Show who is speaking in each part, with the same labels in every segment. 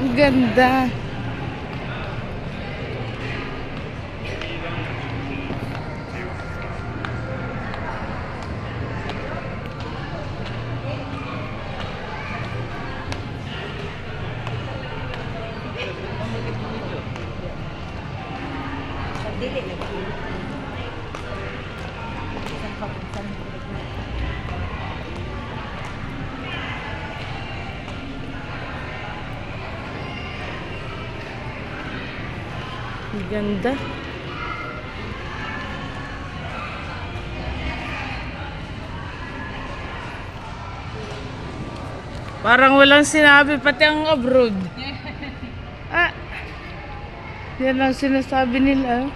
Speaker 1: Ang ganda.
Speaker 2: Dili lagi. Isang papunsan mo.
Speaker 1: Ang ganda. Parang walang sinabi pati ang abroad. Ah, yan ang sinasabi nila.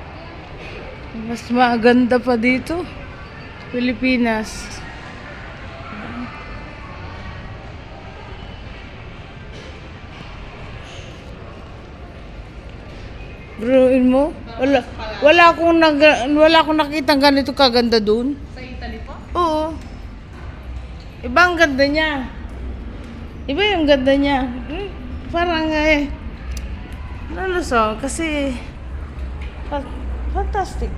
Speaker 1: Mas maganda pa dito. Pilipinas. Bruin mo? Wala akong nakitang ganito kaganda doon.
Speaker 2: Sa Italy po?
Speaker 1: Oo. Iba ang ganda niya. Iba yung ganda niya. Parang nalusong kasi fantastic.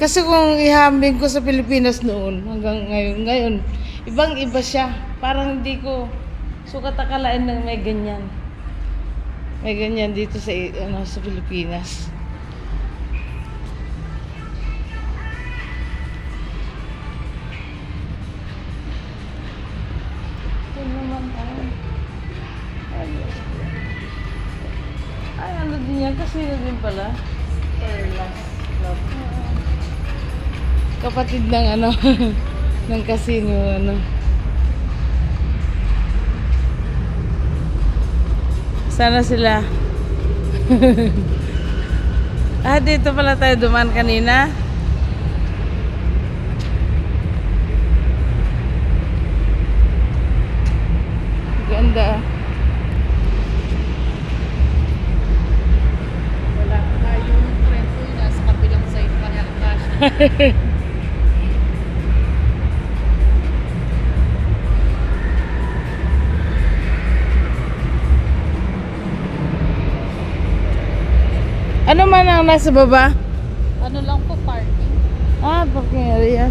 Speaker 1: Kasi kung ihambing ko sa Pilipinas noon hanggang ngayon, ibang-iba siya. Parang hindi ko sukat akalain na may ganyan. May ganyan dito sa Pilipinas. Ito naman tayo. Ay, ano din yan? Casino din pala.
Speaker 2: Last Club.
Speaker 1: Kapatid ng ng casino, Sana sila. Dito pala tayo dumaan kanina. Ganda.
Speaker 2: Wala na yung friend ko yun. Nasa kabilang side pa niya.
Speaker 1: Ano man ang nasa baba?
Speaker 2: Ano lang po, parking.
Speaker 1: Parking area.